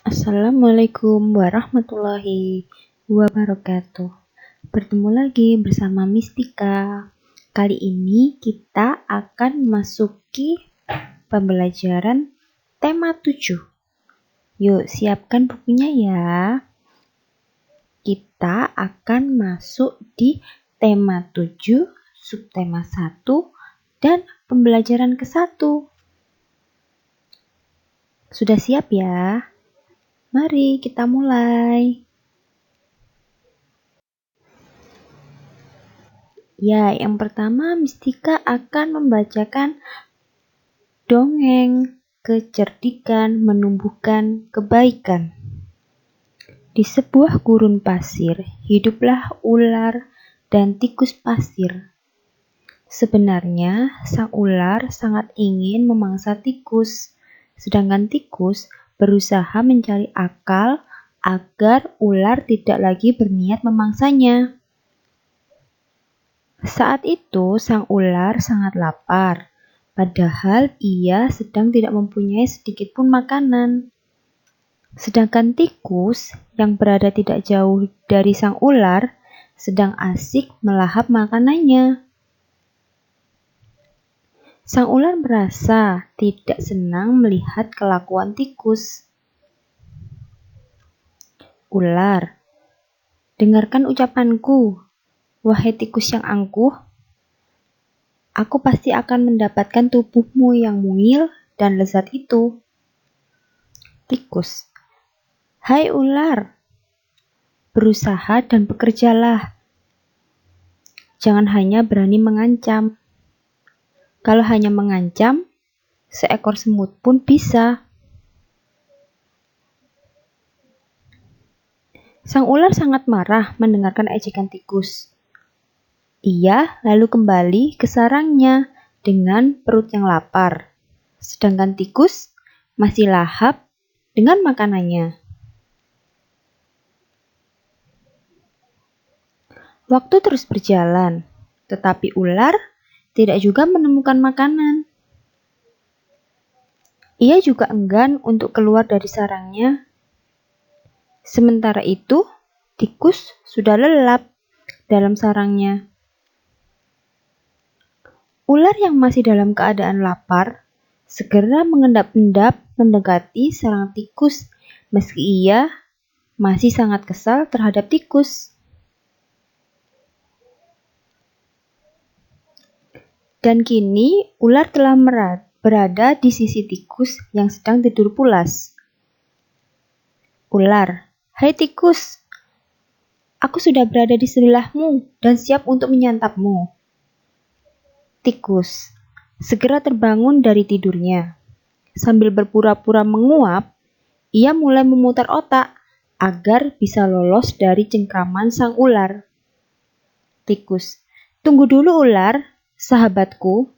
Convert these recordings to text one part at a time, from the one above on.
Assalamualaikum warahmatullahi wabarakatuh. Bertemu lagi bersama Mistika. Kali ini kita akan masuki pembelajaran tema 7. Yuk, siapkan bukunya ya. Kita akan masuk di tema 7, subtema 1, dan pembelajaran ke-1. Sudah siap ya? Mari kita mulai. Ya, yang pertama Mistika akan membacakan dongeng kecerdikan menumbuhkan kebaikan. Di sebuah gurun pasir, hiduplah ular dan tikus pasir. Sebenarnya, sang ular sangat ingin memangsa tikus, sedangkan tikus berusaha mencari akal agar ular tidak lagi berniat memangsanya. Saat itu, sang ular sangat lapar, padahal ia sedang tidak mempunyai sedikit pun makanan. Sedangkan tikus yang berada tidak jauh dari sang ular sedang asik melahap makanannya. Sang ular merasa tidak senang melihat kelakuan tikus. Ular, dengarkan ucapanku, wahai tikus yang angkuh. Aku pasti akan mendapatkan tubuhmu yang mungil dan lezat itu. Tikus, hai ular, berusaha dan bekerjalah. Jangan hanya berani mengancam. Kalau hanya mengancam, seekor semut pun bisa. Sang ular sangat marah mendengarkan ejekan tikus. Ia lalu kembali ke sarangnya dengan perut yang lapar. Sedangkan tikus masih lahap dengan makanannya. Waktu terus berjalan, tetapi ular tidak juga menemukan makanan. Ia juga enggan untuk keluar dari sarangnya. Sementara itu, tikus sudah lelap dalam sarangnya. Ular yang masih dalam keadaan lapar segera mengendap-endap mendekati sarang tikus meski ia masih sangat kesal terhadap tikus. Dan kini ular telah berada di sisi tikus yang sedang tidur pulas. Ular, hai tikus, aku sudah berada di sebelahmu dan siap untuk menyantapmu. Tikus segera terbangun dari tidurnya. Sambil berpura-pura menguap, ia mulai memutar otak agar bisa lolos dari cengkraman sang ular. Tikus, tunggu dulu ular, sahabatku.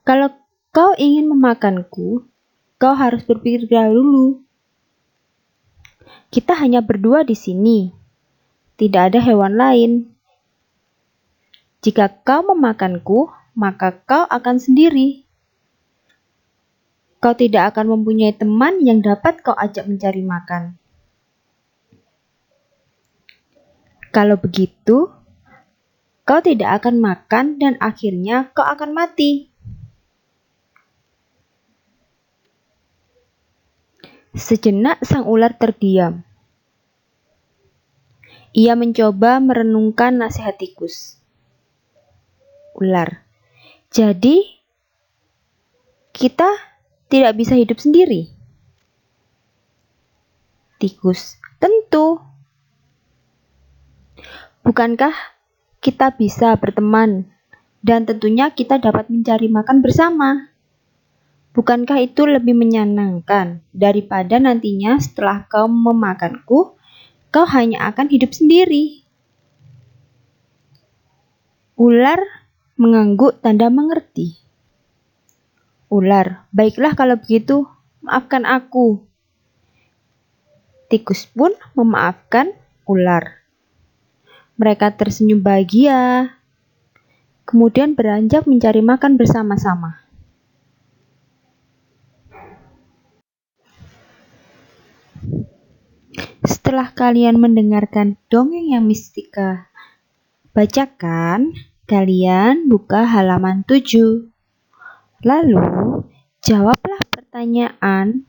Kalau kau ingin memakanku, kau harus berpikir dahulu. Kita hanya berdua di sini, tidak ada hewan lain. Jika kau memakanku, maka kau akan sendiri. Kau tidak akan mempunyai teman yang dapat kau ajak mencari makan. Kalau begitu, kau tidak akan makan dan akhirnya kau akan mati. Sejenak sang ular terdiam. Ia mencoba merenungkan nasihat tikus. Ular, jadi kita tidak bisa hidup sendiri? Tikus, tentu. Bukankah kita bisa berteman dan tentunya kita dapat mencari makan bersama? Bukankah itu lebih menyenangkan daripada nantinya setelah kau memakanku, kau hanya akan hidup sendiri? Ular mengangguk tanda mengerti. Ular, baiklah kalau begitu, maafkan aku. Tikus pun memaafkan ular. Mereka tersenyum bahagia, kemudian beranjak mencari makan bersama-sama. Setelah kalian mendengarkan dongeng yang Mistika bacakan, kalian buka halaman 7. Lalu, jawablah pertanyaan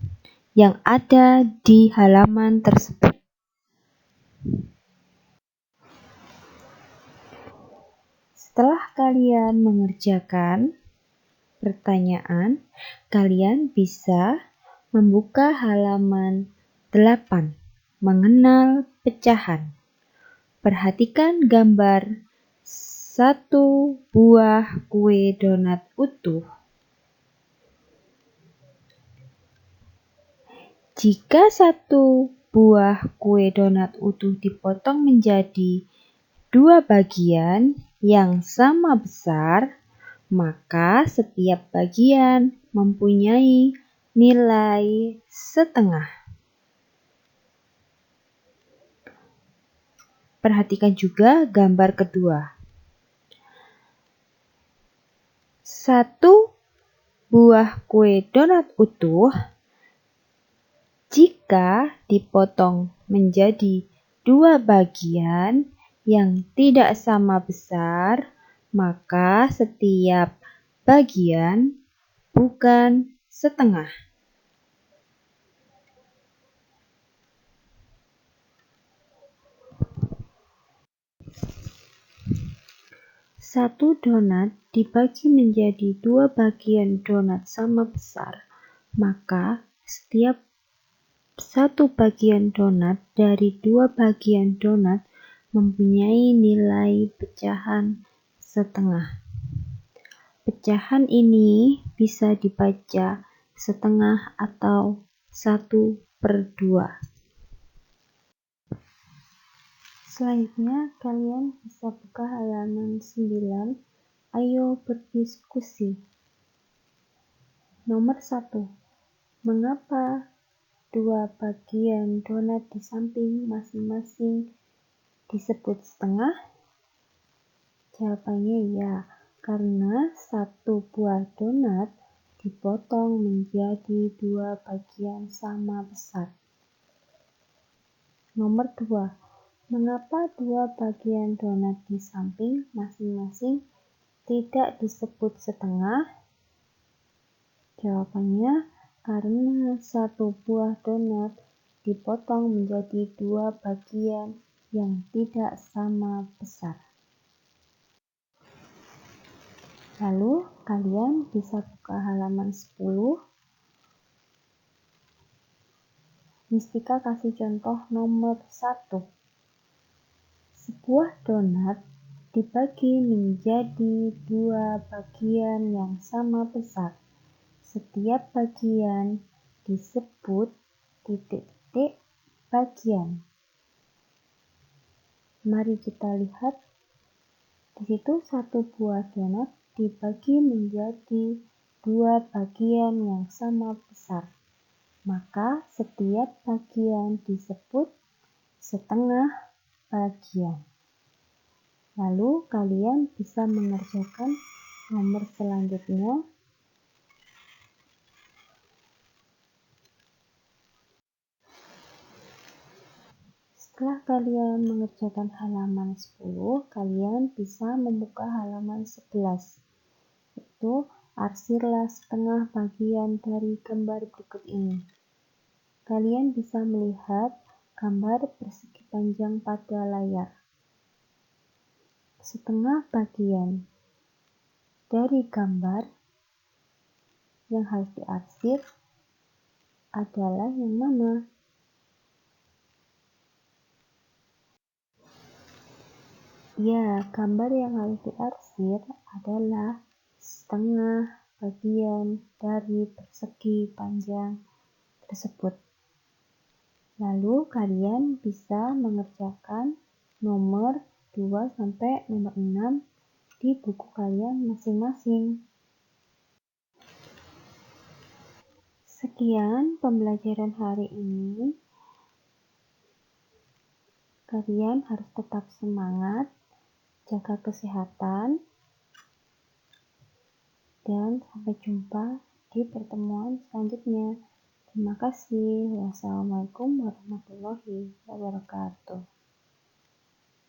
yang ada di halaman tersebut. Setelah kalian mengerjakan pertanyaan, kalian bisa membuka halaman 8. Mengenal pecahan. Perhatikan gambar satu buah kue donat utuh. Jika satu buah kue donat utuh dipotong menjadi 2 bagian yang sama besar, maka setiap bagian mempunyai nilai setengah. Perhatikan juga gambar kedua. Satu buah kue donat utuh jika dipotong menjadi 2 bagian yang tidak sama besar, maka setiap bagian bukan setengah. Satu donat dibagi menjadi 2 bagian donat sama besar, maka setiap satu bagian donat dari 2 bagian donat mempunyai nilai pecahan setengah. Pecahan ini bisa dibaca setengah atau 1/2. Selanjutnya, kalian bisa buka halaman 9. Ayo berdiskusi. Nomor 1. Mengapa 2 bagian donat di samping masing-masing disebut setengah? Jawabannya ya, karena satu buah donat dipotong menjadi 2 bagian sama besar. Nomor 2. Mengapa 2 bagian donat di samping masing-masing tidak disebut setengah? Jawabannya, karena satu buah donat dipotong menjadi 2 bagian yang tidak sama besar. Lalu, kalian bisa buka halaman 10. Mistika kasih contoh nomor 1. Sebuah donat dibagi menjadi 2 bagian yang sama besar. Setiap bagian disebut titik-titik bagian. Mari kita lihat. Di situ satu buah donat dibagi menjadi 2 bagian yang sama besar. Maka setiap bagian disebut setengah bagian. Lalu kalian bisa mengerjakan nomor selanjutnya. Setelah kalian mengerjakan halaman 10, kalian bisa membuka halaman 11. Yaitu, arsirlah setengah bagian dari gambar berikut ini. Kalian bisa melihat gambar persegi panjang pada layar. Setengah bagian dari gambar yang harus diarsir adalah yang mana? Ya, gambar yang harus diarsir adalah setengah bagian dari persegi panjang tersebut. Lalu kalian bisa mengerjakan nomor 2 sampai nomor 6 di buku kalian masing-masing. Sekian pembelajaran hari ini. Kalian harus tetap semangat, jaga kesehatan, dan sampai jumpa di pertemuan selanjutnya. Terima kasih. Wassalamualaikum warahmatullahi wabarakatuh.